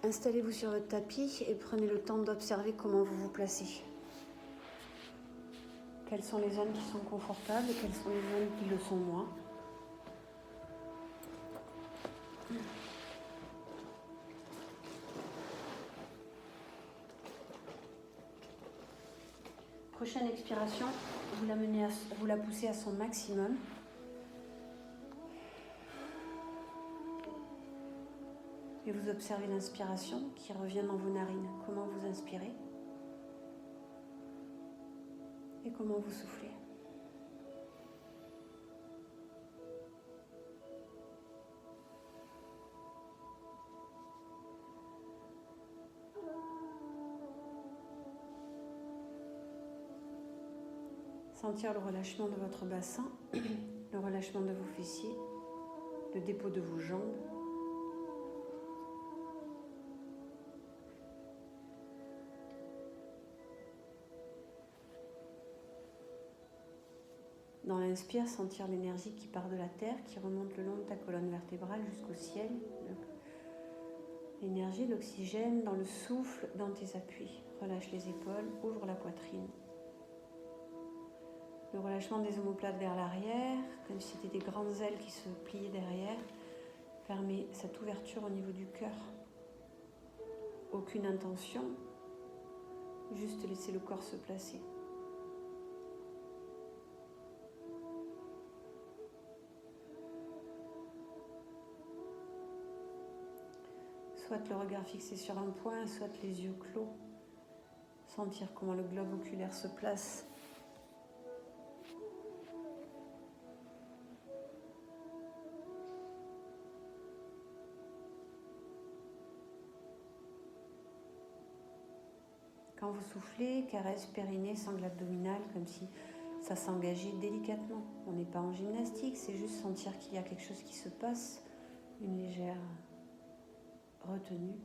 Installez-vous sur votre tapis et prenez le temps d'observer comment vous vous placez. Quelles sont les zones qui sont confortables et quelles sont les zones qui le sont moins. Prochaine expiration, vous la poussez à son maximum. Et vous observez l'inspiration qui revient dans vos narines. Comment vous inspirez et comment vous soufflez. Sentir le relâchement de votre bassin, le relâchement de vos fessiers, le dépôt de vos jambes. Dans l'inspire, sentir l'énergie qui part de la terre, qui remonte le long de ta colonne vertébrale jusqu'au ciel. L'énergie, l'oxygène dans le souffle, dans tes appuis. Relâche les épaules, ouvre la poitrine. Le relâchement des omoplates vers l'arrière, comme si c'était des grandes ailes qui se pliaient derrière, permet cette ouverture au niveau du cœur. Aucune intention, juste laisser le corps se placer. Soit le regard fixé sur un point, soit les yeux clos. Sentir comment le globe oculaire se place. Quand vous soufflez, caresse périnée, sangle abdominale, comme si ça s'engageait délicatement. On n'est pas en gymnastique, c'est juste sentir qu'il y a quelque chose qui se passe, une légère retenue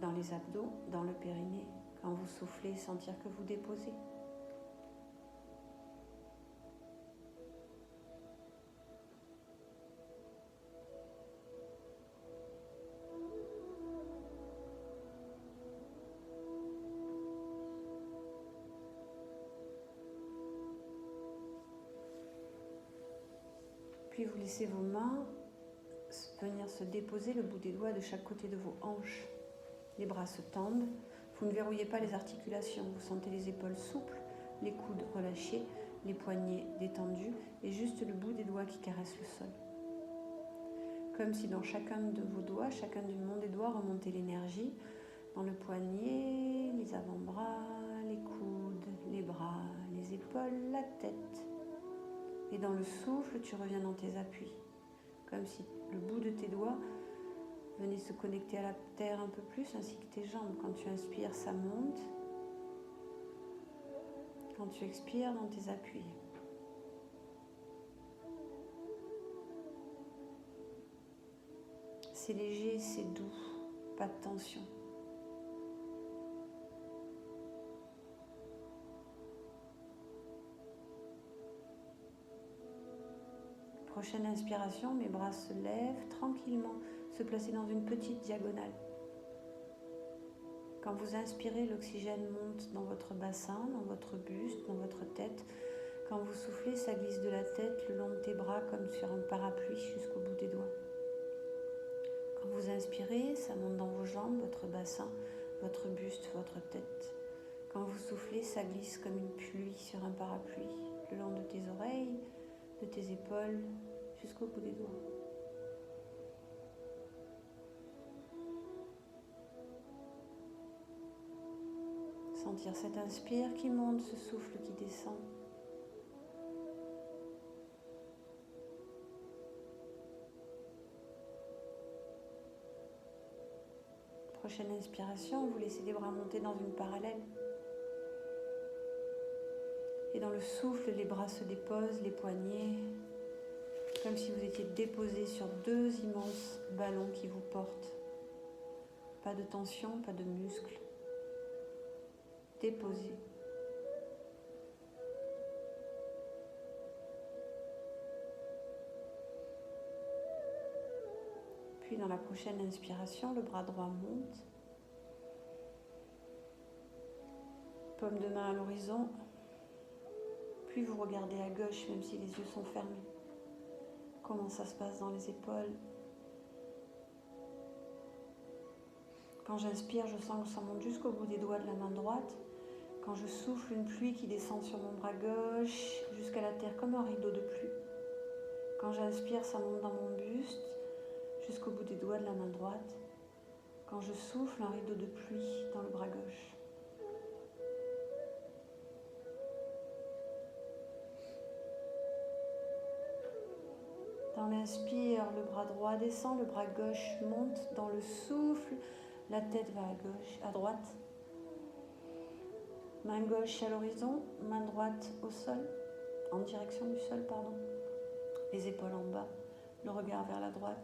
dans les abdos, dans le périnée. Quand vous soufflez, sentir que vous déposez. Puis vous laissez vos mains venir se déposer le bout des doigts de chaque côté de vos hanches. Les bras se tendent. Vous ne verrouillez pas les articulations. Vous sentez les épaules souples, les coudes relâchés, les poignets détendus et juste le bout des doigts qui caresse le sol. Comme si dans chacun de vos doigts, chacun du monde des doigts remontait l'énergie dans le poignet, les avant-bras, les coudes, les bras, les épaules, la tête. Et dans le souffle, tu reviens dans tes appuis. Comme si le bout de tes doigts venait se connecter à la terre un peu plus, ainsi que tes jambes. Quand tu inspires, ça monte. Quand tu expires, dans tes appuis. C'est léger, c'est doux, pas de tension. Prochaine inspiration, mes bras se lèvent tranquillement, se placer dans une petite diagonale. Quand vous inspirez, l'oxygène monte dans votre bassin, dans votre buste, dans votre tête. Quand vous soufflez, ça glisse de la tête le long de tes bras comme sur un parapluie jusqu'au bout des doigts. Quand vous inspirez, ça monte dans vos jambes, votre bassin, votre buste, votre tête. Quand vous soufflez, ça glisse comme une pluie sur un parapluie, le long de tes oreilles, de tes épaules, jusqu'au bout des doigts. Sentir cet inspire qui monte, ce souffle qui descend. Prochaine inspiration, vous laissez les bras monter dans une parallèle. Et dans le souffle, les bras se déposent, les poignets, comme si vous étiez déposé sur deux immenses ballons qui vous portent. Pas de tension, pas de muscles. Déposé. Puis dans la prochaine inspiration, le bras droit monte. Paume de main à l'horizon. Puis vous regardez à gauche, même si les yeux sont fermés. Comment ça se passe dans les épaules. Quand j'inspire, je sens que ça monte jusqu'au bout des doigts de la main droite. Quand je souffle, une pluie qui descend sur mon bras gauche jusqu'à la terre comme un rideau de pluie. Quand j'inspire, ça monte dans mon buste jusqu'au bout des doigts de la main droite. Quand je souffle, un rideau de pluie dans le bras gauche. Dans l'inspire, le bras droit descend, le bras gauche monte. Dans le souffle, la tête va à gauche, à droite. Main gauche à l'horizon, main droite au sol, en direction du sol, pardon. Les épaules en bas, le regard vers la droite.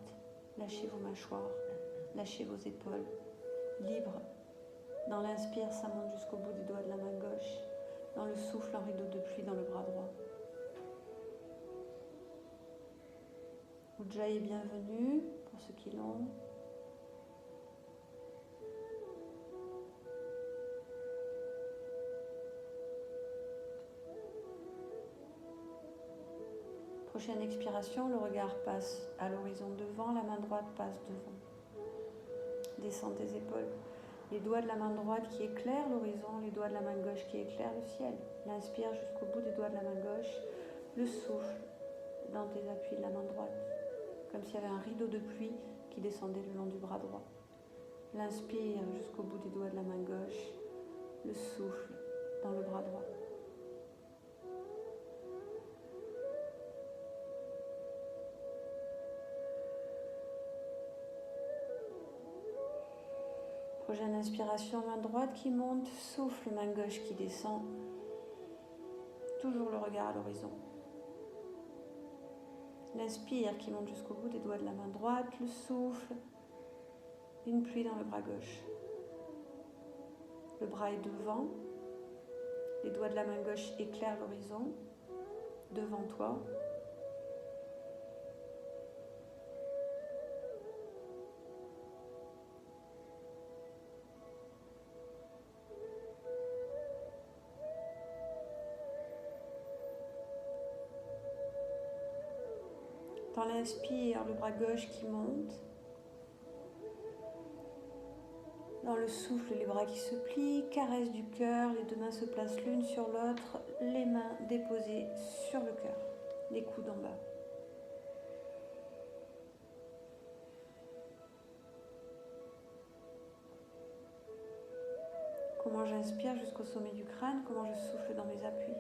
Lâchez vos mâchoires, lâchez vos épaules, libre. Dans l'inspire, ça monte jusqu'au bout des doigts de la main gauche. Dans le souffle, un rideau de pluie dans le bras droit. Ujjayi est bienvenue pour ceux qui l'ont. Prochaine expiration, le regard passe à l'horizon devant, la main droite passe devant. Descends tes épaules. Les doigts de la main droite qui éclairent l'horizon, les doigts de la main gauche qui éclairent le ciel. L'inspire jusqu'au bout des doigts de la main gauche, le souffle dans tes appuis de la main droite, comme s'il y avait un rideau de pluie qui descendait le long du bras droit. L'inspire jusqu'au bout des doigts de la main gauche, le souffle dans le bras droit. Prochaine inspiration, main droite qui monte, souffle, main gauche qui descend. Toujours le regard à l'horizon. L'inspire qui monte jusqu'au bout des doigts de la main droite, le souffle, une pluie dans le bras gauche. Le bras est devant, les doigts de la main gauche éclairent l'horizon, devant toi. Dans l'inspire, le bras gauche qui monte. Dans le souffle, les bras qui se plient, caresse du cœur, les deux mains se placent l'une sur l'autre, les mains déposées sur le cœur, les coudes en bas. Comment j'inspire jusqu'au sommet du crâne, comment je souffle dans mes appuis.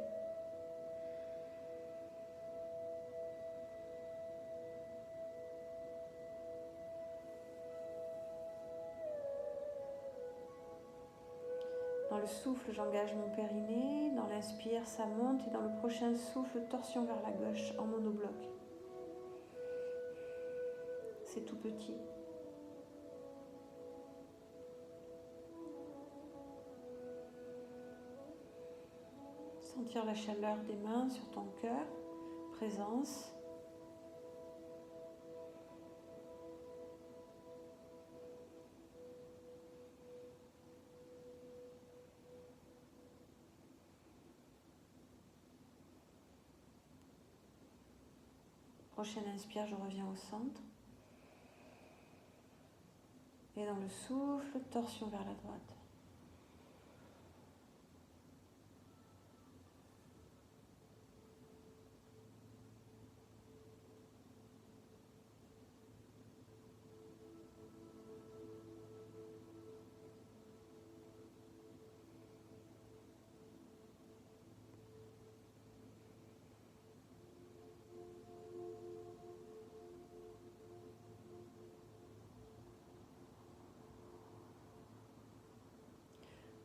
Dans le souffle, j'engage mon périnée. Dans l'inspire, ça monte. Et dans le prochain souffle, torsion vers la gauche en monobloc. C'est tout petit. Sentir la chaleur des mains sur ton cœur. Présence. Prochaine inspire, je reviens au centre. Et dans le souffle, torsion vers la droite.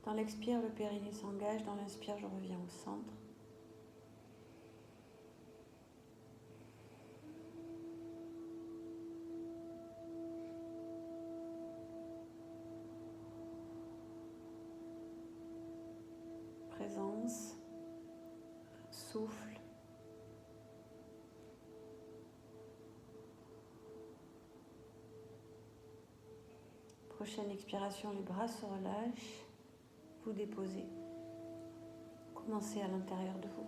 Dans l'expire, le périnée s'engage. Dans l'inspire, je reviens au centre. Présence, souffle. prochaine expiration, les bras se relâchent. Vous déposez. Commencez à l'intérieur de vous.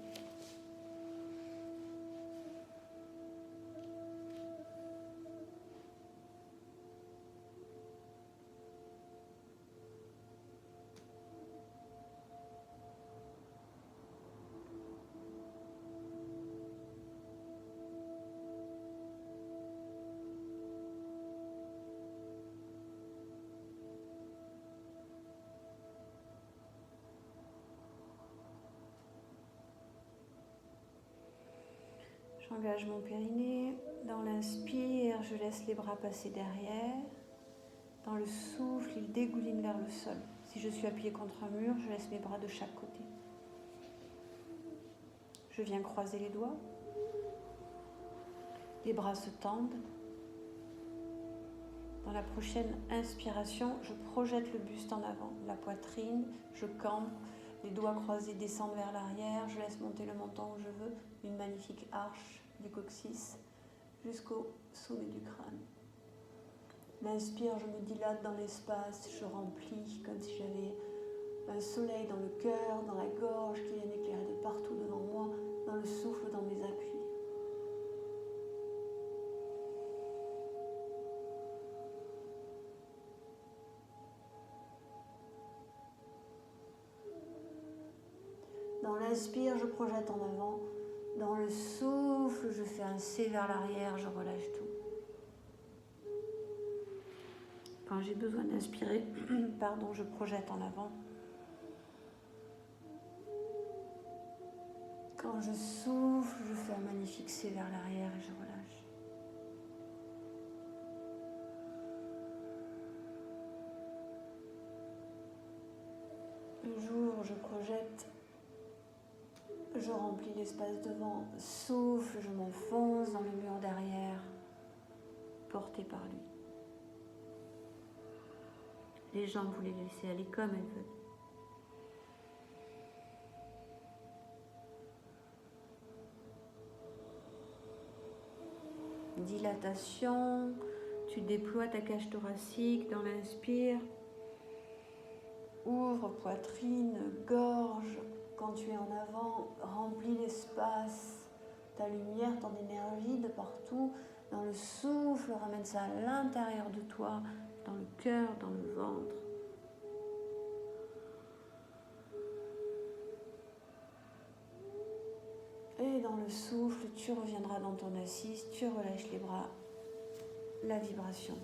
J'engage mon périnée. Dans l'inspire, je laisse les bras passer derrière. Dans le souffle, il dégouline vers le sol. Si je suis appuyée contre un mur, je laisse mes bras de chaque côté. Je viens croiser les doigts. Les bras se tendent. Dans la prochaine inspiration, je projette le buste en avant, la poitrine, je campe, les doigts croisés descendent vers l'arrière, je laisse monter le menton où je veux, une magnifique arche du coccyx jusqu'au sommet du crâne. L'inspire, je me dilate dans l'espace, je remplis comme si j'avais un soleil dans le cœur, dans la gorge qui vient éclairer de partout devant moi, dans le souffle, dans mes appuis. Dans l'inspire, je projette en avant. Dans le souffle, je fais un C vers l'arrière, je relâche tout. Quand j'ai besoin d'inspirer, je projette en avant. Quand je souffle, je fais un magnifique C vers l'arrière et je relâche. Le jour où je projette, je remplis l'espace devant, souffle, je m'enfonce dans le mur derrière, porté par lui. Les jambes, vous les laissez aller comme elles veulent. Dilatation, tu déploies ta cage thoracique dans l'inspire. Ouvre poitrine, gorge. Quand tu es en avant, remplis l'espace, ta lumière, ton énergie de partout. Dans le souffle, ramène ça à l'intérieur de toi, dans le cœur, dans le ventre. Et dans le souffle, tu reviendras dans ton assise, tu relâches les bras, la vibration.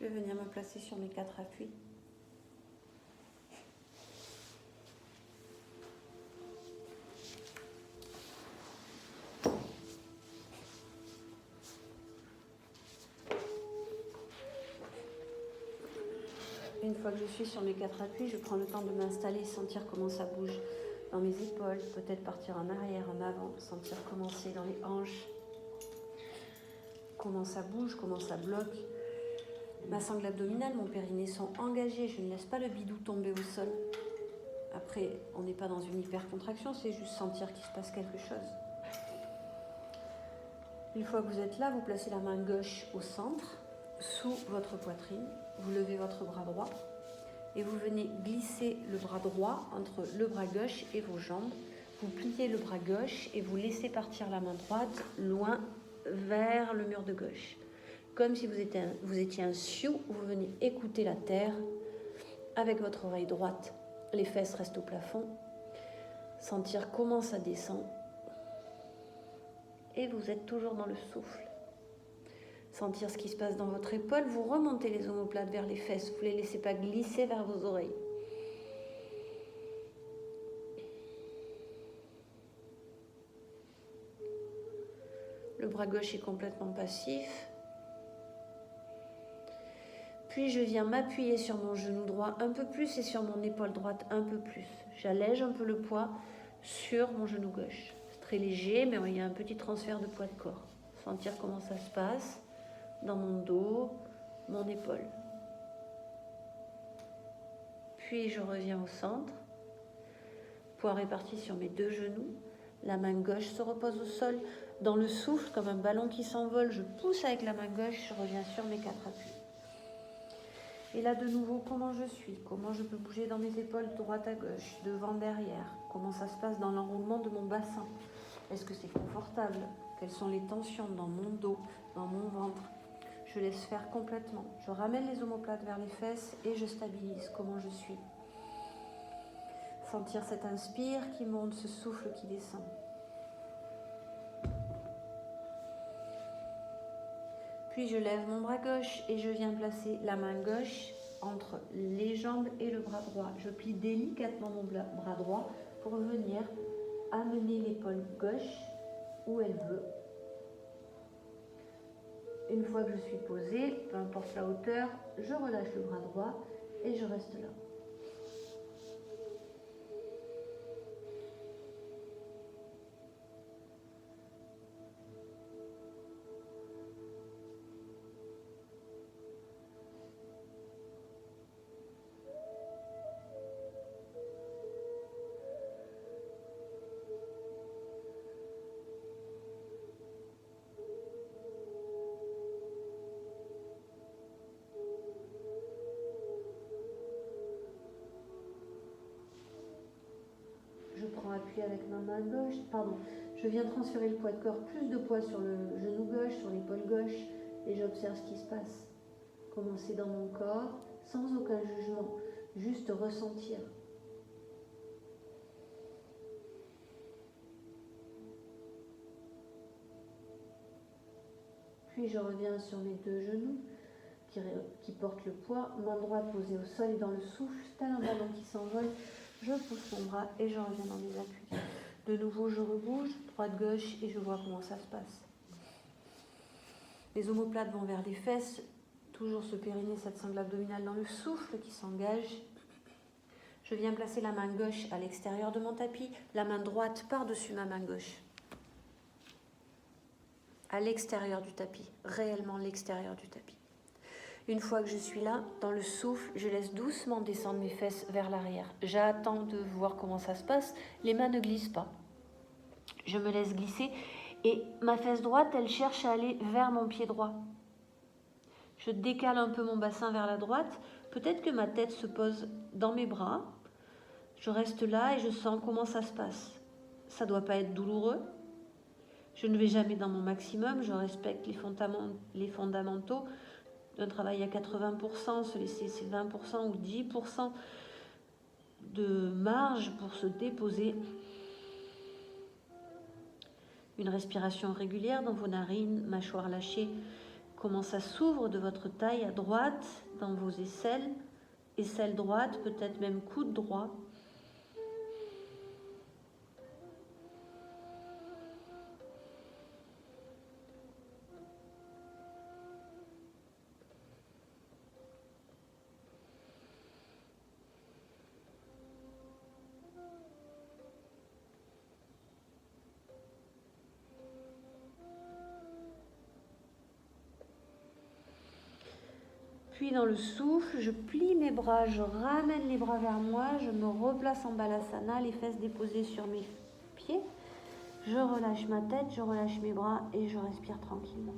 Je vais venir me placer sur mes 4 appuis. Une fois que je suis sur mes 4 appuis, je prends le temps de m'installer, sentir comment ça bouge dans mes épaules, peut-être partir en arrière, en avant, sentir commencer dans les hanches, comment ça bouge, comment ça bloque. Ma sangle abdominale, mon périnée sont engagés, je ne laisse pas le bidou tomber au sol. Après, on n'est pas dans une hypercontraction, c'est juste sentir qu'il se passe quelque chose. Une fois que vous êtes là, vous placez la main gauche au centre, sous votre poitrine, vous levez votre bras droit et vous venez glisser le bras droit entre le bras gauche et vos jambes. Vous pliez le bras gauche et vous laissez partir la main droite loin vers le mur de gauche. Comme si vous étiez un sioux, vous venez écouter la terre avec votre oreille droite. Les fesses restent au plafond. Sentir comment ça descend. Et vous êtes toujours dans le souffle. Sentir ce qui se passe dans votre épaule. Vous remontez les omoplates vers les fesses. Vous ne les laissez pas glisser vers vos oreilles. Le bras gauche est complètement passif. Puis je viens m'appuyer sur mon genou droit un peu plus et sur mon épaule droite un peu plus. J'allège un peu le poids sur mon genou gauche. C'est très léger, mais il y a un petit transfert de poids de corps. Sentir comment ça se passe dans mon dos, mon épaule. Puis je reviens au centre. Poids réparti sur mes deux genoux. La main gauche se repose au sol. Dans le souffle, comme un ballon qui s'envole, je pousse avec la main gauche, je reviens sur mes 4 appuis. Et là, de nouveau, comment je suis, comment je peux bouger dans mes épaules droite à gauche, devant, derrière, comment ça se passe dans l'enroulement de mon bassin. Est-ce que c'est confortable? Quelles sont les tensions dans mon dos, dans mon ventre? Je laisse faire complètement. Je ramène les omoplates vers les fesses et je stabilise comment je suis. Sentir cet inspire qui monte, ce souffle qui descend. Puis je lève mon bras gauche et je viens placer la main gauche entre les jambes et le bras droit. Je plie délicatement mon bras droit pour venir amener l'épaule gauche où elle veut. Une fois que je suis posée, peu importe la hauteur, je relâche le bras droit et je reste là. Appui avec ma main gauche, je viens transférer le poids de corps, plus de poids sur le genou gauche, sur l'épaule gauche, et j'observe ce qui se passe. Comment c'est dans mon corps, sans aucun jugement, juste ressentir. Puis je reviens sur mes deux genoux qui portent le poids, main droite posée au sol et dans le souffle, tel un ballon qui s'envole. Je pousse mon bras et je reviens dans mes appuis. De nouveau, je rebouge, droite-gauche, et je vois comment ça se passe. Les omoplates vont vers les fesses, toujours ce périnée, cette sangle abdominale dans le souffle qui s'engage. Je viens placer la main gauche à l'extérieur de mon tapis, la main droite par-dessus ma main gauche. À l'extérieur du tapis, réellement l'extérieur du tapis. Une fois que je suis là, dans le souffle, je laisse doucement descendre mes fesses vers l'arrière. J'attends de voir comment ça se passe. Les mains ne glissent pas. Je me laisse glisser et ma fesse droite, elle cherche à aller vers mon pied droit. Je décale un peu mon bassin vers la droite. Peut-être que ma tête se pose dans mes bras. Je reste là et je sens comment ça se passe. Ça ne doit pas être douloureux. Je ne vais jamais dans mon maximum. Je respecte les fondamentaux. Un travail à 80%, se laisser ces 20% ou 10% de marge pour se déposer. Une respiration régulière dans vos narines, mâchoire lâchée. Comment ça s'ouvre de votre taille à droite dans vos aisselles. Aisselle droite, peut-être même coude droit. Puis dans le souffle, je plie mes bras, je ramène les bras vers moi, je me replace en balasana, les fesses déposées sur mes pieds. Je relâche ma tête, je relâche mes bras et je respire tranquillement.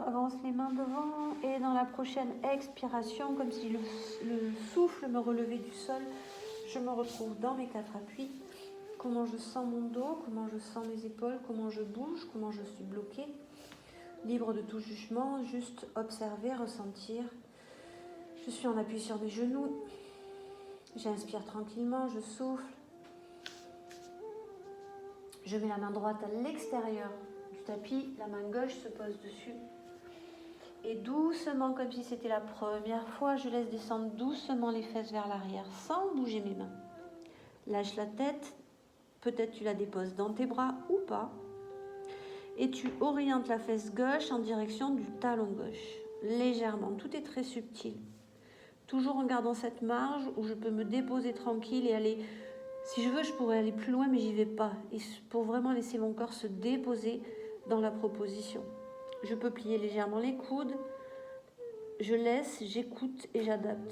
avance les mains devant et dans la prochaine expiration, comme si le souffle me relevait du sol, je me retrouve dans mes 4 appuis. Comment je sens mon dos, comment je sens mes épaules, comment je bouge, comment je suis bloquée. Libre de tout jugement, juste observer, ressentir. Je suis en appui sur mes genoux. J'inspire tranquillement, je souffle. Je mets la main droite à l'extérieur du tapis, la main gauche se pose dessus. Et doucement, comme si c'était la première fois, je laisse descendre doucement les fesses vers l'arrière sans bouger mes mains. Lâche la tête, peut-être tu la déposes dans tes bras ou pas. Et tu orientes la fesse gauche en direction du talon gauche, légèrement. Tout est très subtil. Toujours en gardant cette marge où je peux me déposer tranquille et aller... Si je veux, je pourrais aller plus loin, mais j'y vais pas. Et pour vraiment laisser mon corps se déposer dans la proposition. Je peux plier légèrement les coudes. Je laisse, j'écoute et j'adapte.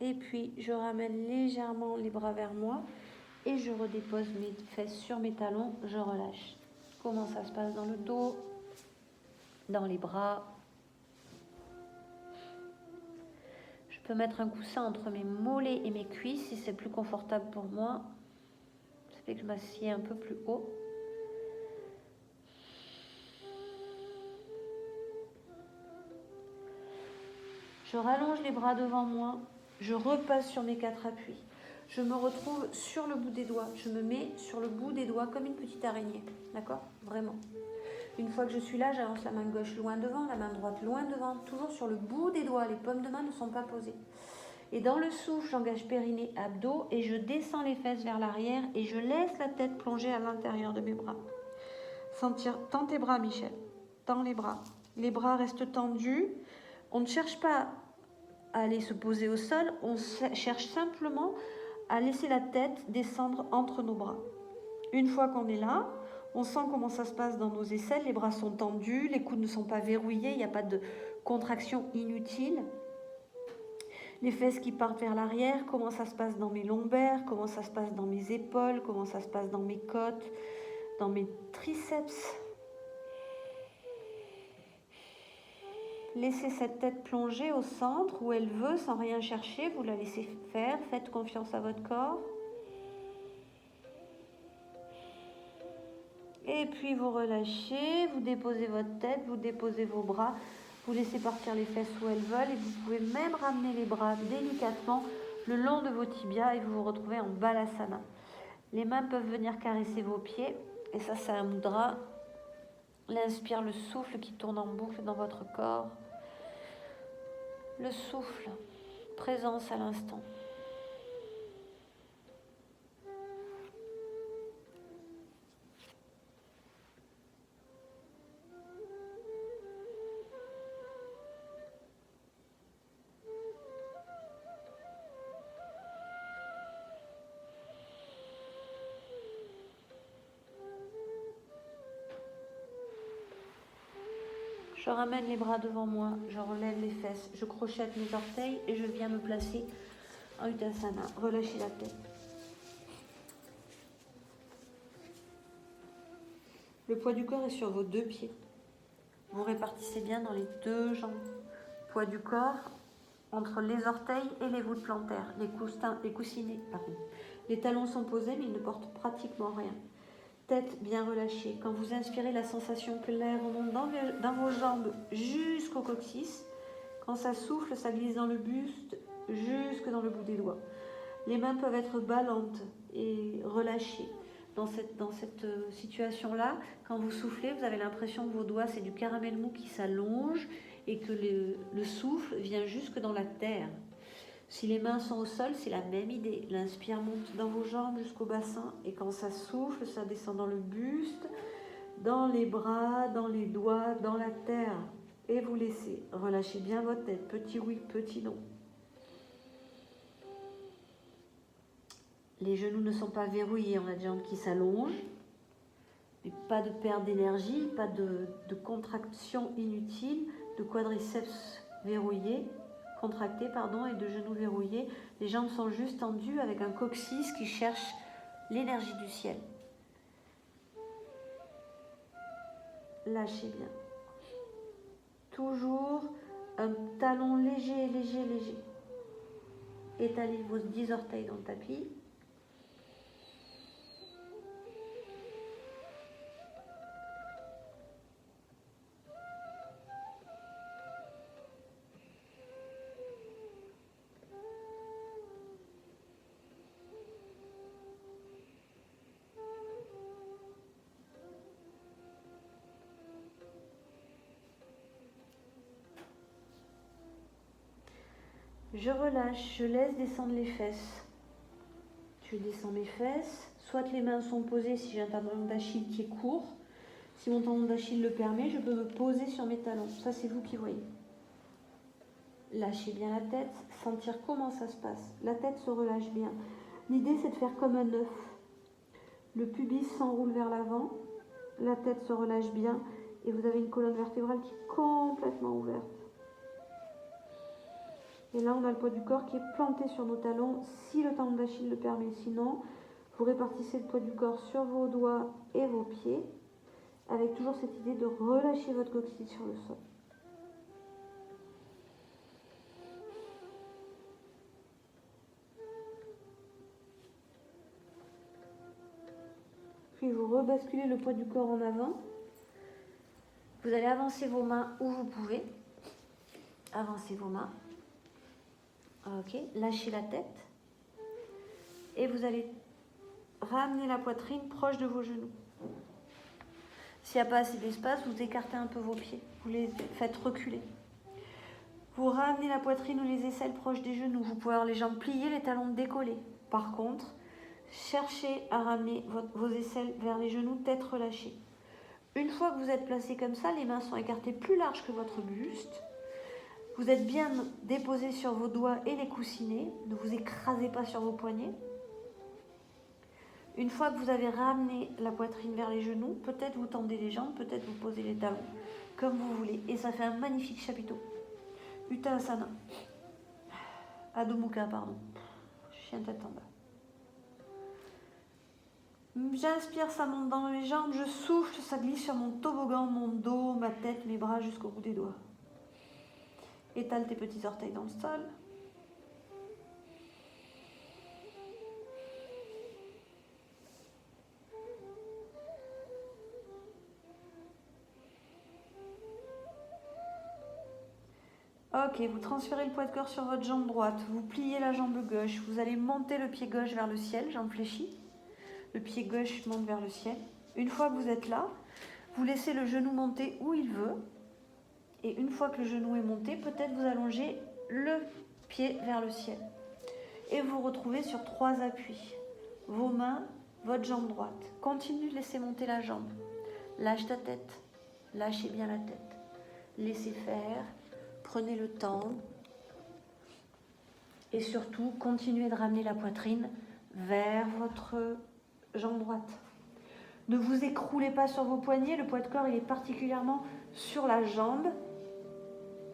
Et puis, je ramène légèrement les bras vers moi et je redépose mes fesses sur mes talons, je relâche. Comment ça se passe dans le dos, dans les bras. Je peux mettre un coussin entre mes mollets et mes cuisses si c'est plus confortable pour moi. Ça fait que je m'assieds un peu plus haut. Je rallonge les bras devant moi. Je repasse sur mes 4 appuis. Je me retrouve sur le bout des doigts. Je me mets sur le bout des doigts comme une petite araignée. D'accord? Vraiment. Une fois que je suis là, j'avance la main gauche loin devant, la main droite loin devant, toujours sur le bout des doigts. Les paumes de main ne sont pas posées. Et dans le souffle, j'engage périnée, abdos et je descends les fesses vers l'arrière et je laisse la tête plonger à l'intérieur de mes bras. Sentir, tends tes bras, Michel. Tends les bras. Les bras restent tendus. On ne cherche pas à aller se poser au sol, on cherche simplement à laisser la tête descendre entre nos bras. Une fois qu'on est là, on sent comment ça se passe dans nos aisselles, les bras sont tendus, les coudes ne sont pas verrouillés, il n'y a pas de contraction inutile. Les fesses qui partent vers l'arrière, comment ça se passe dans mes lombaires, comment ça se passe dans mes épaules, comment ça se passe dans mes côtes, dans mes triceps. Laissez cette tête plonger au centre où elle veut sans rien chercher. Vous la laissez faire. Faites confiance à votre corps. Et puis vous relâchez. Vous déposez votre tête. Vous déposez vos bras. Vous laissez partir les fesses où elles veulent. Et vous pouvez même ramener les bras délicatement le long de vos tibias. Et vous vous retrouvez en Balasana. Les mains peuvent venir caresser vos pieds. Et ça, c'est un mudra. L'inspire, le souffle qui tourne en boucle dans votre corps. Le souffle, présence à l'instant. Je ramène les bras devant moi, je relève les fesses, je crochette mes orteils et je viens me placer en Uttanasana. Relâchez la tête. Le poids du corps est sur vos 2 pieds. Vous répartissez bien dans les 2 jambes. Poids du corps entre les orteils et les voûtes plantaires, les coussinets. Les talons sont posés mais ils ne portent pratiquement rien. Tête bien relâchée. Quand vous inspirez, la sensation que l'air remonte dans vos jambes jusqu'au coccyx. Quand ça souffle, ça glisse dans le buste jusque dans le bout des doigts. Les mains peuvent être ballantes et relâchées. Dans cette situation-là, quand vous soufflez, vous avez l'impression que vos doigts, c'est du caramel mou qui s'allonge et que le souffle vient jusque dans la terre. Si les mains sont au sol, c'est la même idée. L'inspire monte dans vos jambes jusqu'au bassin et quand ça souffle, ça descend dans le buste, dans les bras, dans les doigts, dans la terre. Et vous laissez. Relâchez bien votre tête. Petit oui, petit non. Les genoux ne sont pas verrouillés. On a des jambes qui s'allongent. Mais pas de perte d'énergie, pas de contraction inutile, de quadriceps verrouillés. Contracté pardon, et de genoux verrouillés. Les jambes sont juste tendues avec un coccyx qui cherche l'énergie du ciel. Lâchez bien. Toujours un talon léger, léger, léger. Étalez vos 10 orteils dans le tapis. Je relâche, je laisse descendre les fesses. Je descends mes fesses. Soit les mains sont posées si j'ai un tendon d'Achille qui est court. Si mon tendon d'Achille le permet, je peux me poser sur mes talons. Ça, c'est vous qui voyez. Lâchez bien la tête, sentir comment ça se passe. La tête se relâche bien. L'idée, c'est de faire comme un œuf. Le pubis s'enroule vers l'avant. La tête se relâche bien. Et vous avez une colonne vertébrale qui est complètement ouverte. Et là, on a le poids du corps qui est planté sur nos talons, si le tendon d'Achille le permet. Sinon, vous répartissez le poids du corps sur vos doigts et vos pieds, avec toujours cette idée de relâcher votre coccyx sur le sol. Puis vous rebasculez le poids du corps en avant. Vous allez avancer vos mains où vous pouvez. Avancez vos mains. Ok, lâchez la tête. Et vous allez ramener la poitrine proche de vos genoux. S'il n'y a pas assez d'espace, vous écartez un peu vos pieds. Vous les faites reculer. Vous ramenez la poitrine ou les aisselles proches des genoux. Vous pouvez avoir les jambes pliées, les talons décollés. Par contre, cherchez à ramener vos aisselles vers les genoux, tête relâchée. Une fois que vous êtes placé comme ça, les mains sont écartées plus larges que votre buste. Vous êtes bien déposé sur vos doigts et les coussinets. Ne vous écrasez pas sur vos poignets. Une fois que vous avez ramené la poitrine vers les genoux, peut-être vous tendez les jambes, peut-être vous posez les talons, comme vous voulez. Et ça fait un magnifique chapiteau. Uttanasana. Adho Mukha, pardon. Chien tête en bas. J'inspire, ça monte dans les jambes. Je souffle, ça glisse sur mon toboggan, mon dos, ma tête, mes bras jusqu'au bout des doigts. Étale tes petits orteils dans le sol. Ok, vous transférez le poids de corps sur votre jambe droite. Vous pliez la jambe gauche. Vous allez monter le pied gauche vers le ciel, jambe fléchie. Le pied gauche monte vers le ciel. Une fois que vous êtes là, vous laissez le genou monter où il veut. Et une fois que le genou est monté, peut-être vous allongez le pied vers le ciel. Et vous retrouvez sur 3 appuis. Vos mains, votre jambe droite. Continue de laisser monter la jambe. Lâche ta tête. Lâchez bien la tête. Laissez faire. Prenez le temps. Et surtout, continuez de ramener la poitrine vers votre jambe droite. Ne vous écroulez pas sur vos poignets. Le poids de corps, il est particulièrement sur la jambe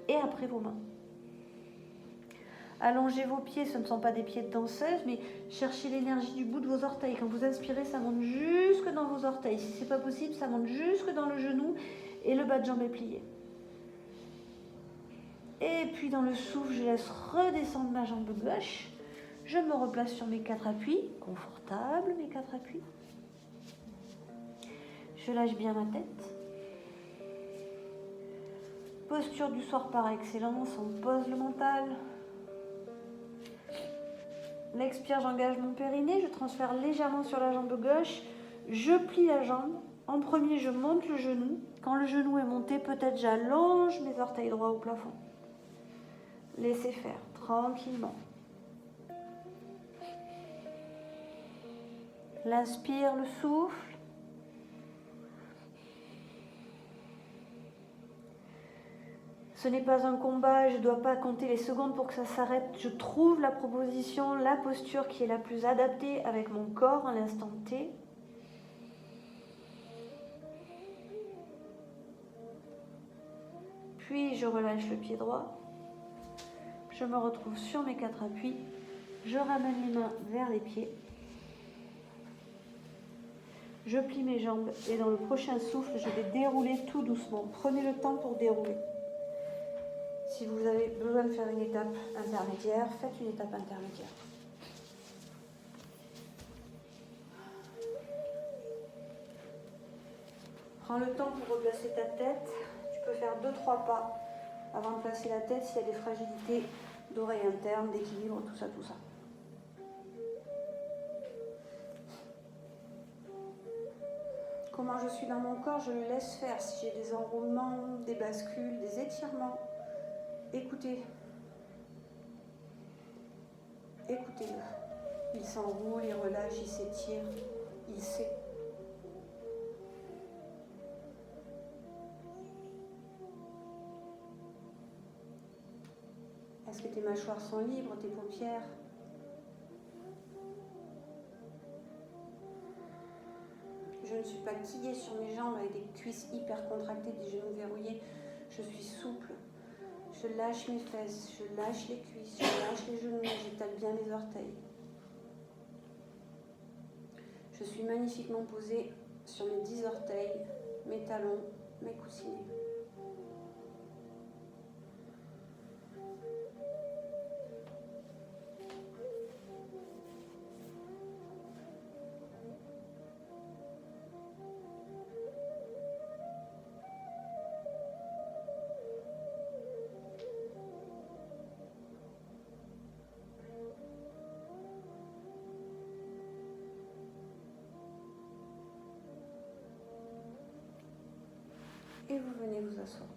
et après vos mains. Allongez vos pieds, ce ne sont pas des pieds de danseuse, mais cherchez l'énergie du bout de vos orteils. Quand vous inspirez, ça monte jusque dans vos orteils. Si ce n'est pas possible, ça monte jusque dans le genou et le bas de jambe est plié. Et puis dans le souffle, je laisse redescendre ma jambe gauche. Je me replace sur mes 4 appuis, confortable mes 4 appuis. Je lâche bien ma tête. Posture du soir par excellence, on pose le mental. L'expire, j'engage mon périnée, je transfère légèrement sur la jambe gauche. Je plie la jambe. En premier, je monte le genou. Quand le genou est monté, peut-être j'allonge mes orteils droits au plafond. Laissez faire, tranquillement. L'inspire, le souffle. Ce n'est pas un combat, je ne dois pas compter les secondes pour que ça s'arrête. Je trouve la proposition, la posture qui est la plus adaptée avec mon corps à l'instant T. Puis je relâche le pied droit. Je me retrouve sur mes 4 appuis. Je ramène les mains vers les pieds. Je plie mes jambes et dans le prochain souffle, je vais dérouler tout doucement. Prenez le temps pour dérouler. Si vous avez besoin de faire une étape intermédiaire, faites une étape intermédiaire. Prends le temps pour replacer ta tête. Tu peux faire 2-3 pas avant de placer la tête s'il y a des fragilités d'oreille interne, d'équilibre, tout ça, tout ça. Comment je suis dans mon corps, je le laisse faire. Si j'ai des enroulements, des bascules, des étirements, écoutez. Écoutez-le. Il s'enroule, il relâche, il s'étire, il sait. Est-ce que tes mâchoires sont libres, tes paupières? Je ne suis pas pliée sur mes jambes avec des cuisses hyper contractées, des genoux verrouillés. Je suis souple. Je lâche mes fesses, je lâche les cuisses, je lâche les genoux, j'étale bien mes orteils. Je suis magnifiquement posée sur mes 10 orteils, mes talons, mes coussinets. Et vous venez vous asseoir.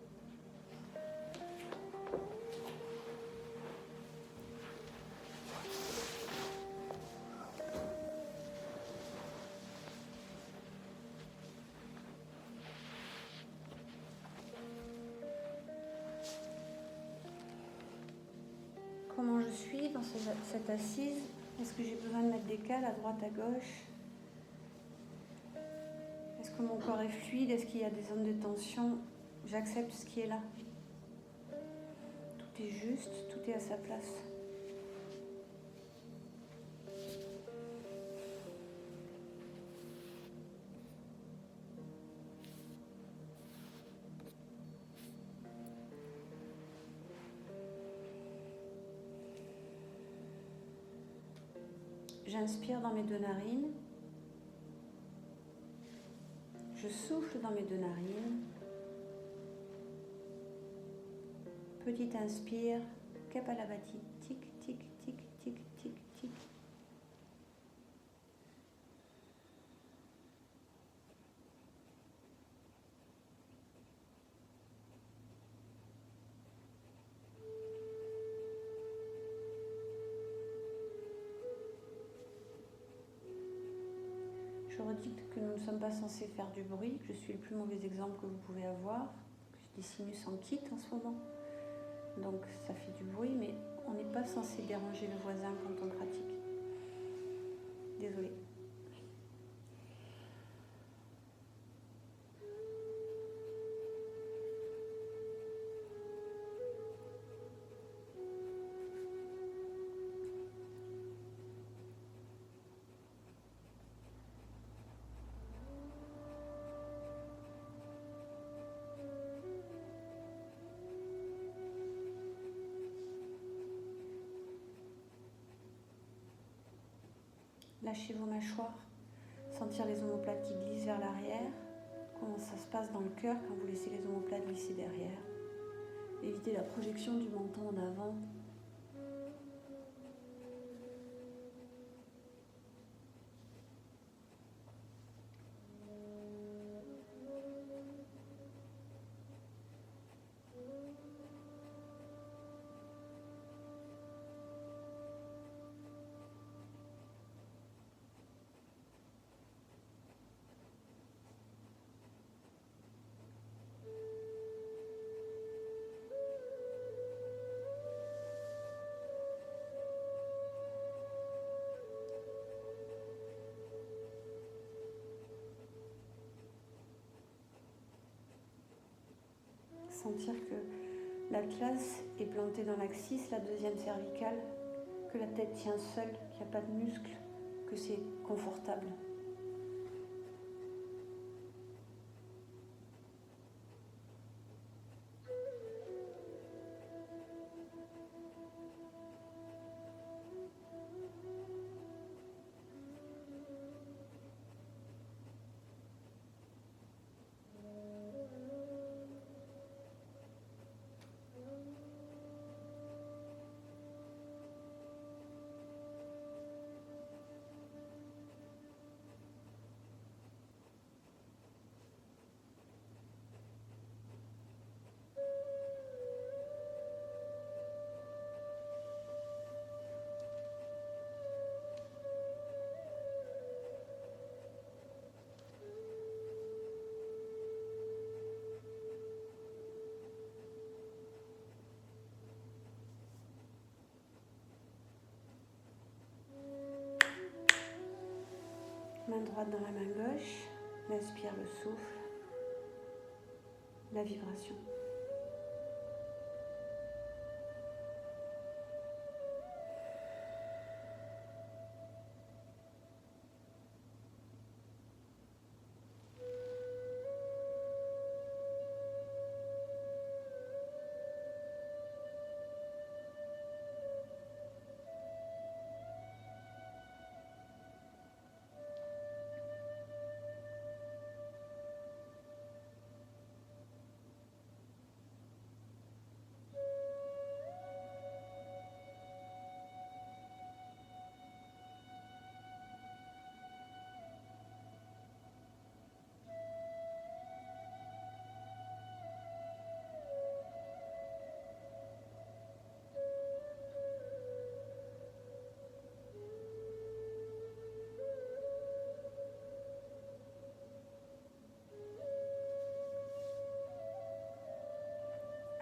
Comment je suis dans cette assise? Est-ce que j'ai besoin de mettre des cales à droite, à gauche? Est-ce que mon corps est fluide? Est-ce qu'il y a des zones de tension? J'accepte ce qui est là. Tout est juste, tout est à sa place. J'inspire dans mes 2 narines. Je souffle dans mes 2 narines. Petit inspire, Kapalabhati, tic, tic, tic, tic, tic, tic. Je redis que nous ne sommes pas censés faire du bruit, que je suis le plus mauvais exemple que vous pouvez avoir, que j'ai des sinus en kit en ce moment. Donc ça fait du bruit, mais on n'est pas censé déranger le voisin quand on pratique. Désolée. Lâchez vos mâchoires, sentir les omoplates qui glissent vers l'arrière. Comment ça se passe dans le cœur quand vous laissez les omoplates glisser derrière. Évitez la projection du menton en avant. Sentir que l'atlas est planté dans l'axis, la deuxième cervicale, que la tête tient seule, qu'il n'y a pas de muscles, que c'est confortable. Main droite dans la main gauche, l'inspire, le souffle, la vibration.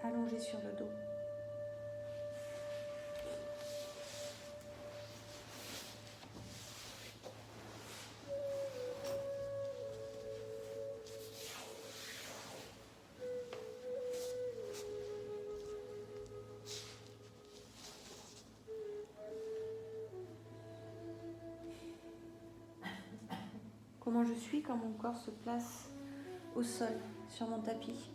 Allongé sur le dos. Comment je suis quand mon corps se place au sol, sur mon tapis.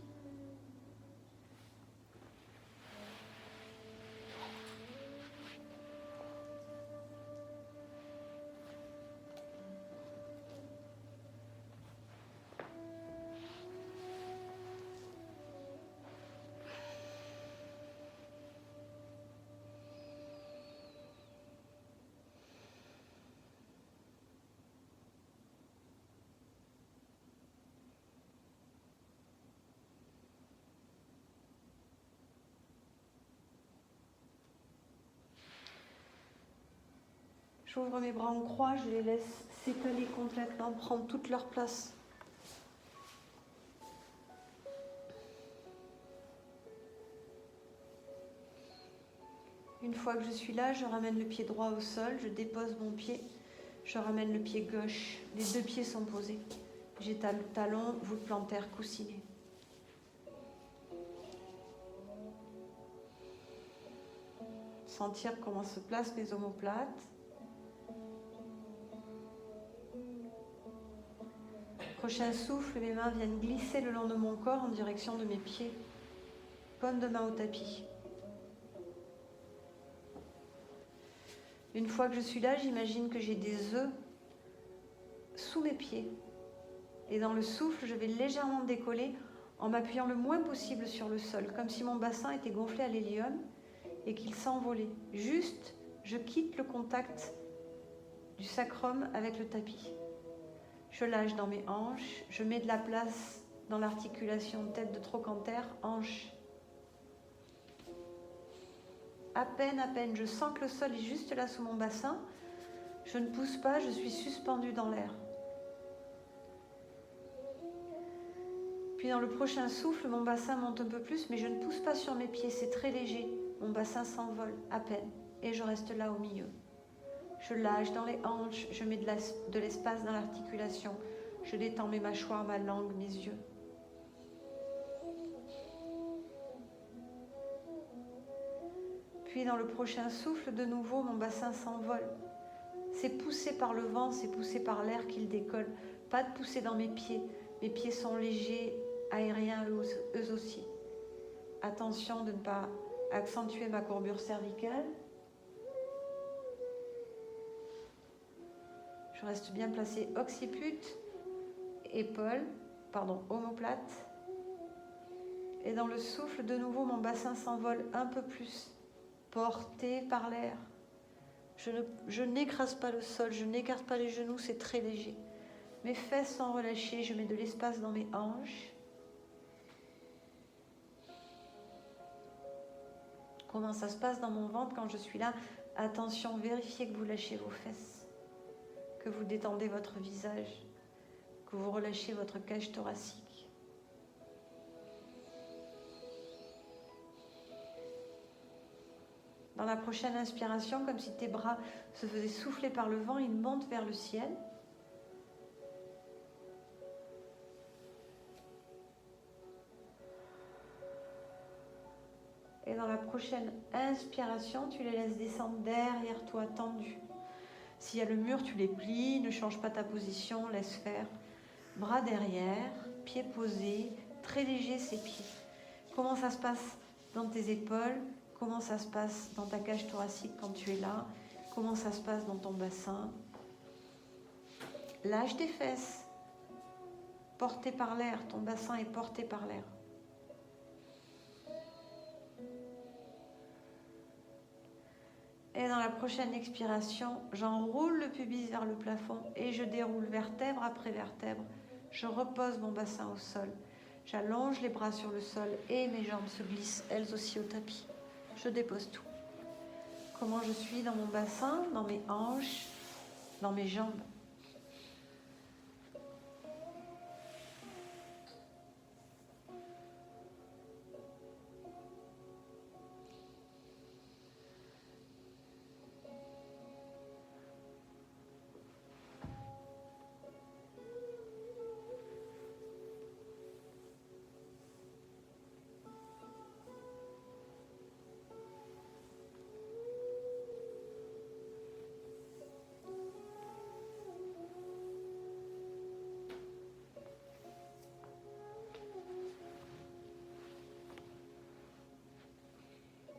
J'ouvre mes bras en croix, je les laisse s'étaler complètement, prendre toute leur place. Une fois que je suis là, je ramène le pied droit au sol, je dépose mon pied, je ramène le pied gauche. Les deux pieds sont posés. J'étale le talon, voûte plantaire coussinée. Sentir comment se placent mes omoplates. Prochain souffle, mes mains viennent glisser le long de mon corps en direction de mes pieds. Paume de main au tapis. Une fois que je suis là, j'imagine que j'ai des œufs sous mes pieds. Et dans le souffle, je vais légèrement décoller en m'appuyant le moins possible sur le sol, comme si mon bassin était gonflé à l'hélium et qu'il s'envolait. Juste, je quitte le contact du sacrum avec le tapis. Je lâche dans mes hanches, je mets de la place dans l'articulation tête de trochanter, hanche. À peine, je sens que le sol est juste là sous mon bassin. Je ne pousse pas, je suis suspendue dans l'air. Puis dans le prochain souffle, mon bassin monte un peu plus, mais je ne pousse pas sur mes pieds, c'est très léger. Mon bassin s'envole, à peine, et je reste là au milieu. Je lâche dans les hanches, je mets de l'espace dans l'articulation. Je détends mes mâchoires, ma langue, mes yeux. Puis dans le prochain souffle, de nouveau, mon bassin s'envole. C'est poussé par le vent, c'est poussé par l'air qu'il décolle. Pas de poussée dans mes pieds. Mes pieds sont légers, aériens eux aussi. Attention de ne pas accentuer ma courbure cervicale. Je reste bien placé occiput, omoplate. Et dans le souffle, de nouveau, mon bassin s'envole un peu plus, porté par l'air. Je n'écrase pas le sol, je n'écarte pas les genoux, c'est très léger. Mes fesses sont relâchées, je mets de l'espace dans mes hanches. Comment ça se passe dans mon ventre quand je suis là? Attention, vérifiez que vous lâchez vos fesses, que vous détendez votre visage, que vous relâchez votre cage thoracique. Dans la prochaine inspiration, comme si tes bras se faisaient souffler par le vent, ils montent vers le ciel. Et dans la prochaine inspiration, tu les laisses descendre derrière toi, tendus. S'il y a le mur, tu les plies, ne change pas ta position, laisse faire. Bras derrière, pieds posés, très légers ces pieds. Comment ça se passe dans tes épaules? Comment ça se passe dans ta cage thoracique quand tu es là? Comment ça se passe dans ton bassin? Lâche tes fesses. Porté par l'air, ton bassin est porté par l'air. Et dans la prochaine expiration, j'enroule le pubis vers le plafond et je déroule vertèbre après vertèbre. Je repose mon bassin au sol. J'allonge les bras sur le sol et mes jambes se glissent elles aussi au tapis. Je dépose tout. Comment je suis dans mon bassin, dans mes hanches, dans mes jambes.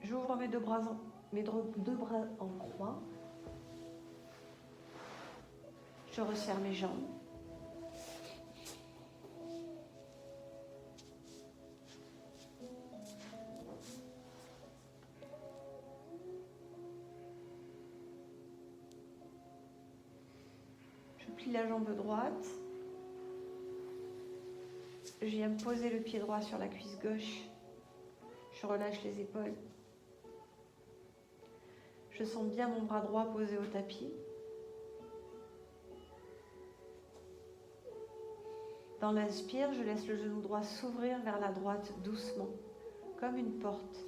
J'ouvre mes deux bras en croix. Je resserre mes jambes. Je plie la jambe droite. Je viens poser le pied droit sur la cuisse gauche. Je relâche les épaules. Je sens bien mon bras droit posé au tapis. Dans l'inspire, je laisse le genou droit s'ouvrir vers la droite doucement, comme une porte.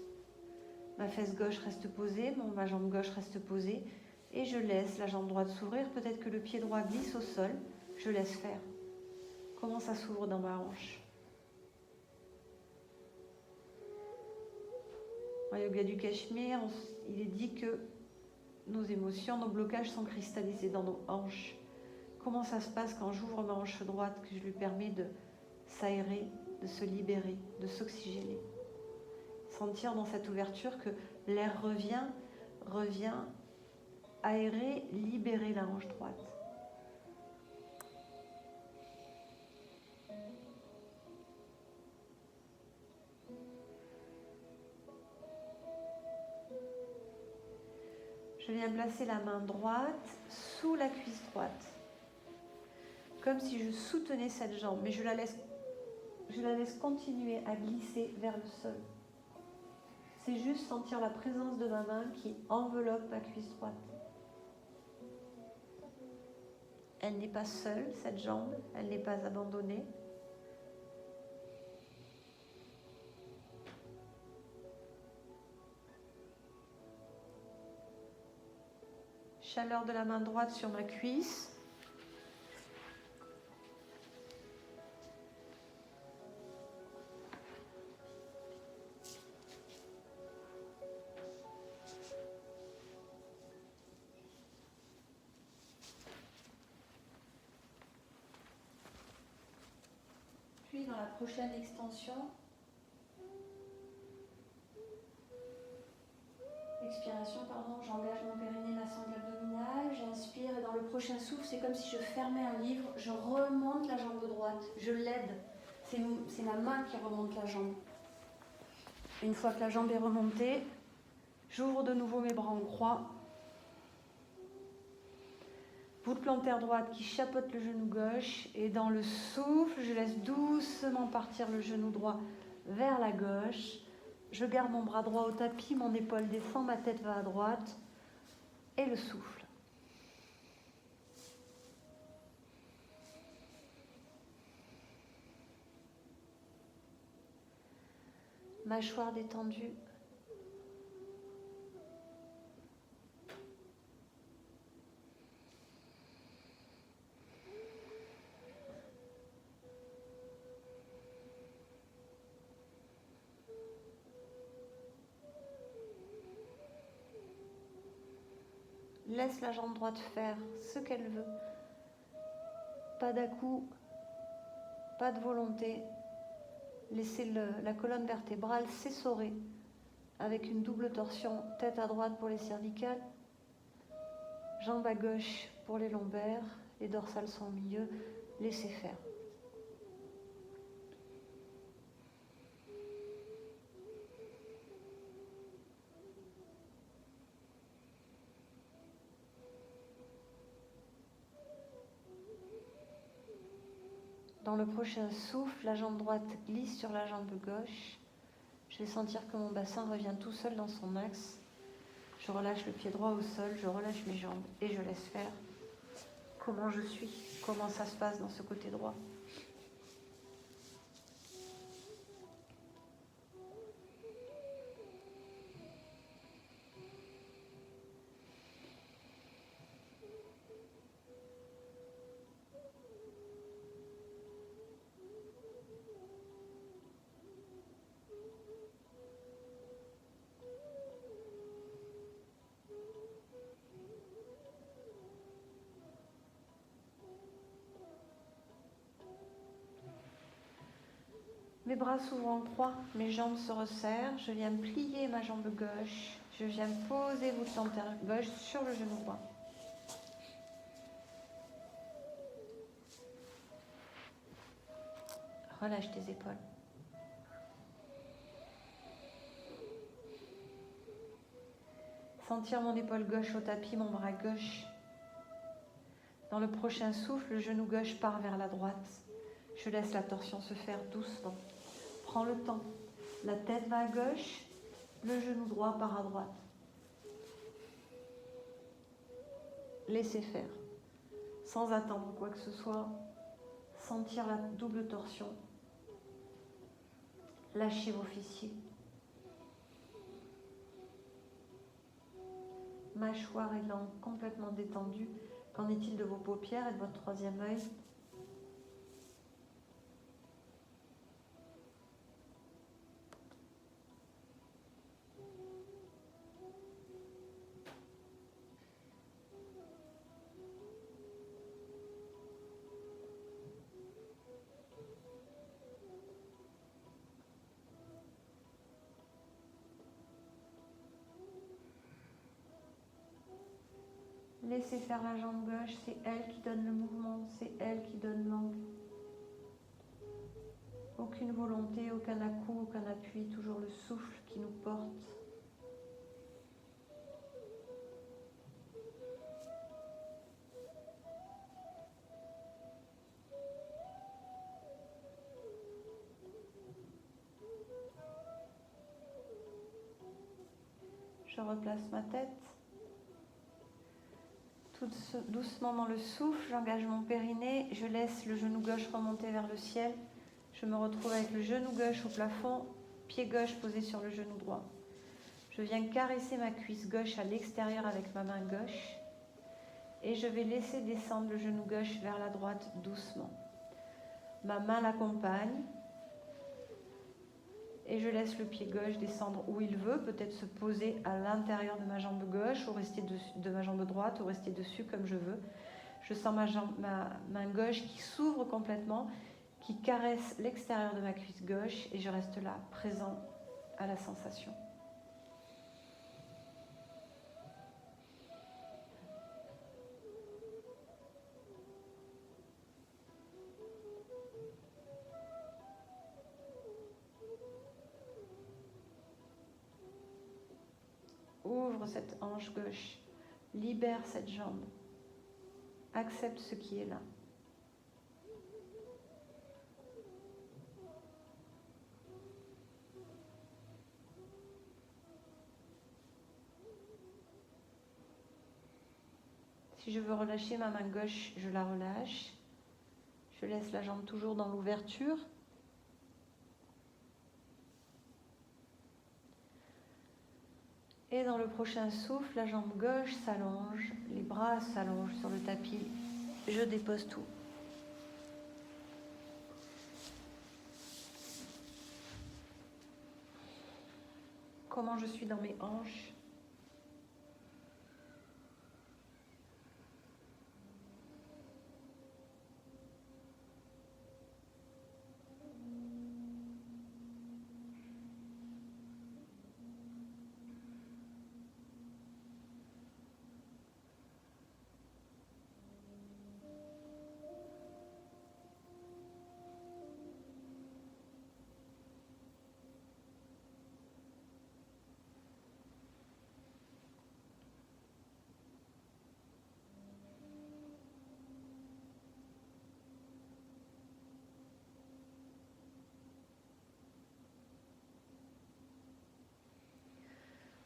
Ma fesse gauche reste posée, ma jambe gauche reste posée, et je laisse la jambe droite s'ouvrir. Peut-être que le pied droit glisse au sol, je laisse faire. Comment ça s'ouvre dans ma hanche? En yoga du Cachemire, il est dit que nos émotions, nos blocages sont cristallisés dans nos hanches. Comment ça se passe quand j'ouvre ma hanche droite, que je lui permets de s'aérer, de se libérer, de s'oxygéner? Sentir dans cette ouverture que l'air revient aérer, libérer la hanche droite. Je viens placer la main droite sous la cuisse droite, comme si je soutenais cette jambe, mais je la laisse continuer à glisser vers le sol. C'est juste sentir la présence de ma main qui enveloppe ma cuisse droite. Elle n'est pas seule, cette jambe, elle n'est pas abandonnée. Chaleur de la main droite sur ma cuisse. la prochaine extension. Expiration, pardon, j'engage mon périnée, ma sangle abdominale, j'inspire et dans le prochain souffle, c'est comme si je fermais un livre, je remonte la jambe droite, je l'aide. C'est ma main qui remonte la jambe. Une fois que la jambe est remontée, j'ouvre de nouveau mes bras en croix. Voûte plantaire droite qui chapeaute le genou gauche et dans le souffle, je laisse doucement partir le genou droit vers la gauche. Je garde mon bras droit au tapis, mon épaule descend, ma tête va à droite et le souffle. Mâchoire détendue. Laisse la jambe droite faire ce qu'elle veut. Pas d'à-coup, pas de volonté. Laissez la colonne vertébrale s'essorer avec une double torsion, tête à droite pour les cervicales, jambe à gauche pour les lombaires, les dorsales sont au milieu, laissez faire. Dans le prochain souffle, la jambe droite glisse sur la jambe gauche. Je vais sentir que mon bassin revient tout seul dans son axe. Je relâche le pied droit au sol, je relâche mes jambes et je laisse faire comment je suis, comment ça se passe dans ce côté droit. Mes bras s'ouvrent en croix, mes jambes se resserrent, je viens plier ma jambe gauche, je viens poser voûte plantaire gauche sur le genou droit. Relâche tes épaules. Sentir mon épaule gauche au tapis, mon bras gauche. Dans le prochain souffle, le genou gauche part vers la droite. Je laisse la torsion se faire doucement. Prends le temps. La tête va à gauche, le genou droit part à droite. Laissez faire. Sans attendre quoi que ce soit. Sentir la double torsion. Lâchez vos fessiers. Mâchoire et langue complètement détendues. Qu'en est-il de vos paupières et de votre troisième œil ? Laissez faire la jambe gauche, c'est elle qui donne le mouvement, c'est elle qui donne l'angle. Aucune volonté, aucun à-coup, aucun appui, toujours le souffle qui nous porte. Je replace ma tête. Tout doucement dans le souffle, j'engage mon périnée, je laisse le genou gauche remonter vers le ciel. Je me retrouve avec le genou gauche au plafond, pied gauche posé sur le genou droit. Je viens caresser ma cuisse gauche à l'extérieur avec ma main gauche et je vais laisser descendre le genou gauche vers la droite doucement. Ma main l'accompagne et je laisse le pied gauche descendre où il veut, peut-être se poser à l'intérieur de ma jambe gauche ou rester de ma jambe droite ou rester dessus comme je veux. Je sens ma main gauche qui s'ouvre complètement qui caresse l'extérieur de ma cuisse gauche et je reste là, présent à la sensation. Ouvre cette hanche gauche, libère cette jambe, accepte ce qui est là. Si je veux relâcher ma main gauche, je la relâche. Je laisse la jambe toujours dans l'ouverture. Et dans le prochain souffle, la jambe gauche s'allonge, les bras s'allongent sur le tapis. Je dépose tout. Comment je suis dans mes hanches ?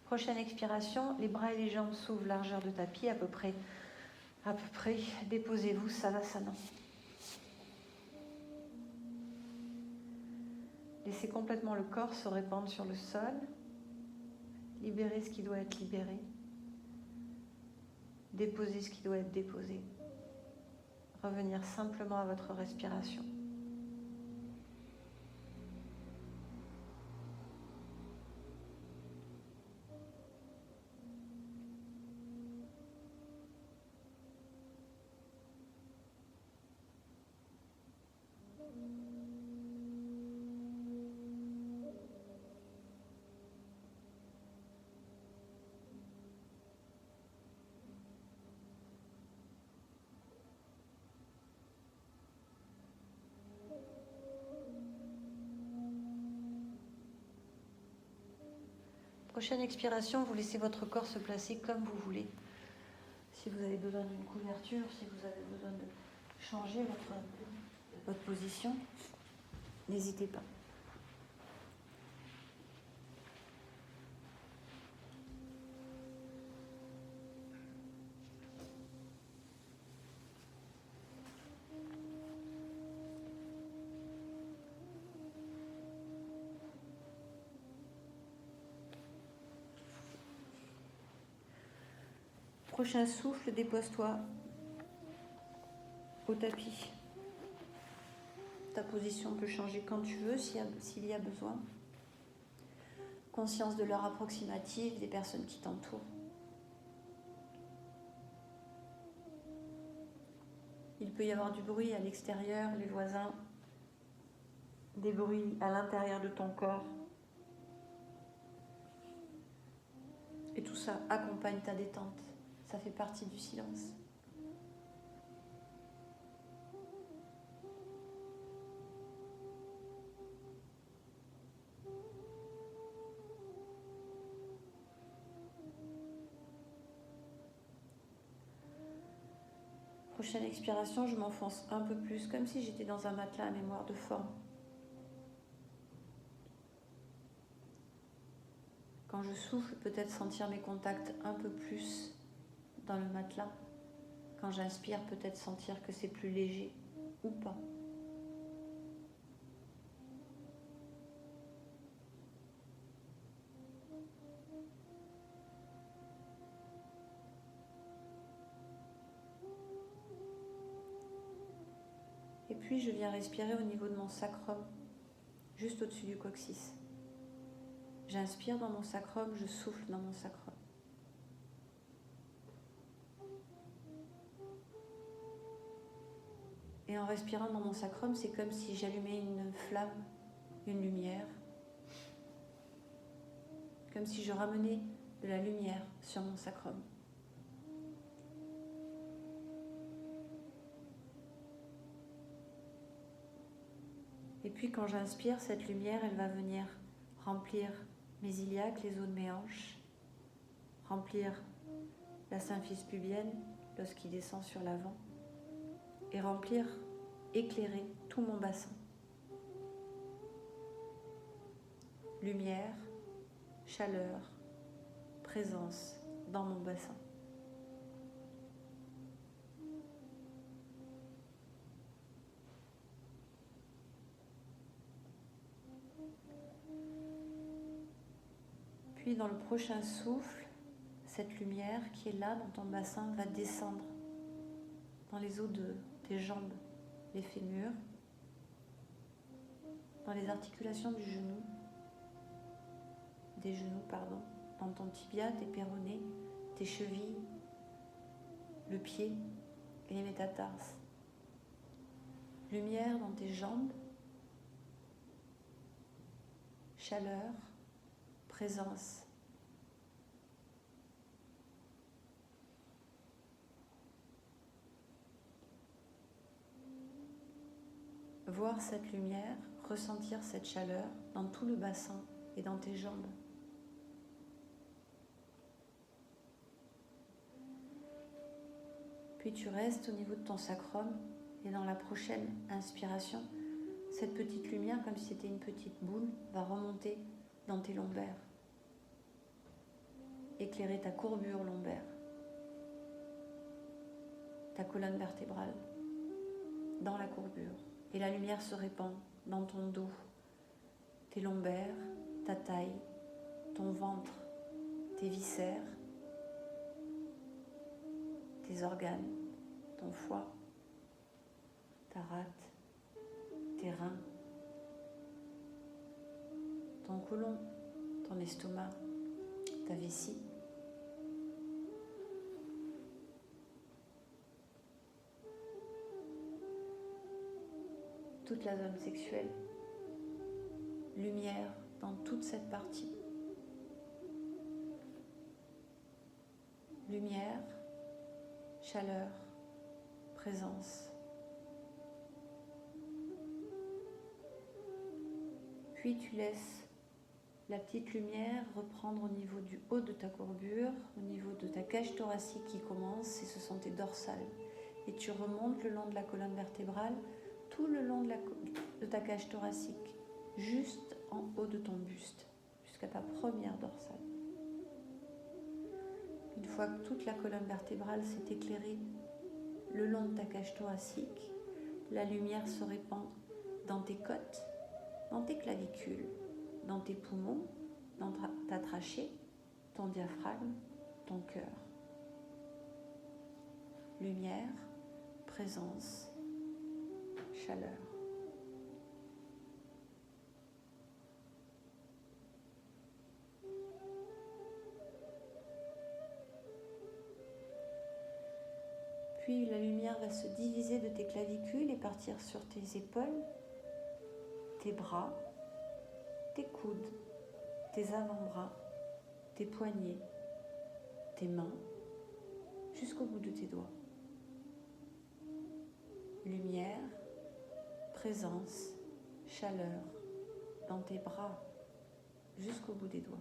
Prochaine expiration, les bras et les jambes s'ouvrent, largeur de tapis à peu près. Déposez-vous, Savasana. Laissez complètement le corps se répandre sur le sol. Libérez ce qui doit être libéré. Déposez ce qui doit être déposé. Revenir simplement à votre respiration. Prochaine expiration, vous laissez votre corps se placer comme vous voulez. Si vous avez besoin d'une couverture, si vous avez besoin de changer votre position, n'hésitez pas. Prochain souffle, dépose-toi au tapis. Ta position peut changer quand tu veux, s'il y a besoin. Conscience de l'heure approximative, des personnes qui t'entourent. Il peut y avoir du bruit à l'extérieur, les voisins, des bruits à l'intérieur de ton corps. Et tout ça accompagne ta détente. Ça fait partie du silence. Prochaine expiration, je m'enfonce un peu plus, comme si j'étais dans un matelas à mémoire de forme. Quand je souffle, peut-être sentir mes contacts un peu plus dans le matelas. Quand j'inspire, peut-être sentir que c'est plus léger ou pas. Et puis je viens respirer au niveau de mon sacrum, juste au-dessus du coccyx. J'inspire dans mon sacrum, je souffle dans mon sacrum. Et Et en respirant dans mon sacrum, c'est comme si j'allumais une flamme, une lumière. Comme si je ramenais de la lumière sur mon sacrum. Et puis quand j'inspire, cette lumière, elle va venir remplir mes iliaques, les os de mes hanches, remplir la symphyse pubienne lorsqu'il descend sur l'avant, et remplir, éclairer tout mon bassin. Lumière, chaleur, présence dans mon bassin. Puis dans le prochain souffle, cette lumière qui est là dans ton bassin va descendre dans les os de tes jambes, les fémurs, dans les articulations des genoux, dans ton tibia, tes péronés, tes chevilles, le pied et les métatarses. Lumière dans tes jambes, chaleur, présence. Voir cette lumière, ressentir cette chaleur dans tout le bassin et dans tes jambes. Puis tu restes au niveau de ton sacrum et dans la prochaine inspiration, cette petite lumière, comme si c'était une petite boule, va remonter dans tes lombaires, éclairer ta courbure lombaire, ta colonne vertébrale, dans la courbure. Et la lumière se répand dans ton dos, tes lombaires, ta taille, ton ventre, tes viscères, tes organes, ton foie, ta rate, tes reins, ton côlon, ton estomac, ta vessie. Toute la zone sexuelle, lumière dans toute cette partie. Lumière, chaleur, présence. Puis tu laisses la petite lumière reprendre au niveau du haut de ta courbure, au niveau de ta cage thoracique qui commence, et ce sont tes dorsales. Et tu remontes le long de la colonne vertébrale, tout le long de ta cage thoracique, juste en haut de ton buste, jusqu'à ta première dorsale. Une fois que toute la colonne vertébrale s'est éclairée le long de ta cage thoracique, la lumière se répand dans tes côtes, dans tes clavicules, dans tes poumons, dans ta trachée, ton diaphragme, ton cœur. Lumière, présence, chaleur. Puis la lumière va se diviser de tes clavicules et partir sur tes épaules, tes bras, tes coudes, tes avant-bras, tes poignets, tes mains, jusqu'au bout de tes doigts. Lumière, présence, chaleur dans tes bras, jusqu'au bout des doigts.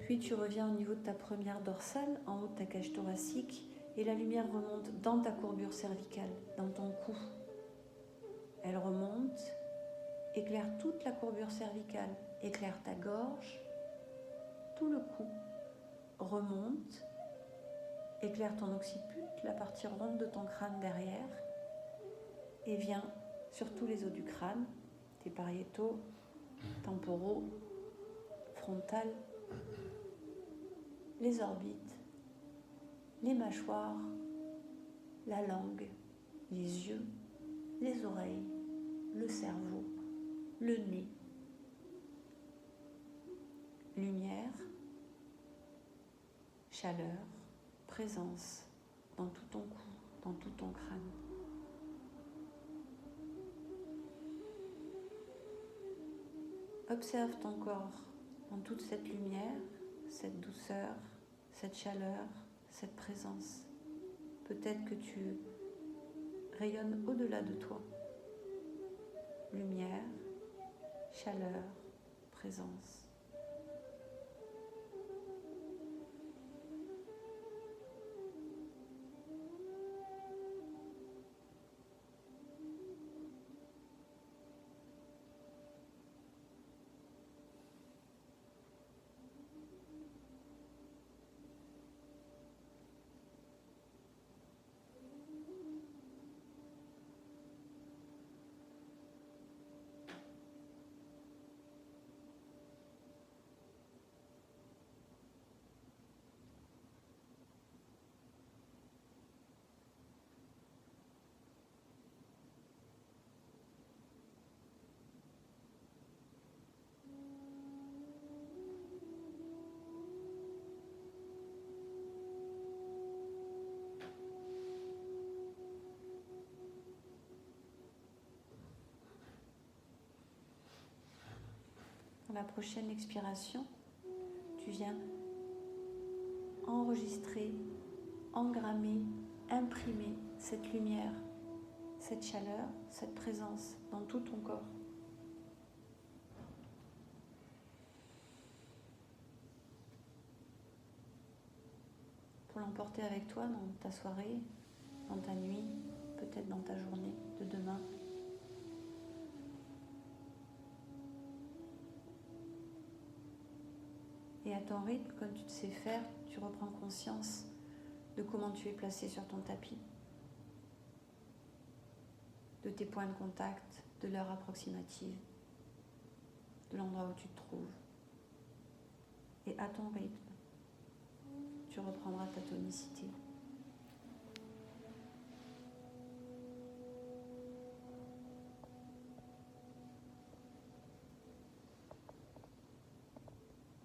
Puis tu reviens au niveau de ta première dorsale, en haut de ta cage thoracique, et la lumière remonte dans ta courbure cervicale, dans ton cou. Elle remonte, éclaire toute la courbure cervicale, éclaire ta gorge, tout le cou, remonte, éclaire ton occiput, la partie ronde de ton crâne derrière, et vient sur tous les os du crâne, tes pariétaux, temporaux, frontales, les orbites, les mâchoires, la langue, les yeux, les oreilles, le cerveau, le nez, lumière, chaleur, présence dans tout ton cou, dans tout ton crâne. Observe ton corps dans toute cette lumière, cette douceur, cette chaleur, cette présence. Peut-être que tu rayonnes au-delà de toi. Lumière, chaleur, présence. Pour la prochaine expiration, tu viens enregistrer, engrammer, imprimer cette lumière, cette chaleur, cette présence dans tout ton corps. Pour l'emporter avec toi dans ta soirée, dans ta nuit, peut-être dans ta journée de demain. Et à ton rythme, comme tu te sais faire, tu reprends conscience de comment tu es placé sur ton tapis, de tes points de contact, de l'heure approximative, de l'endroit où tu te trouves. Et à ton rythme, tu reprendras ta tonicité.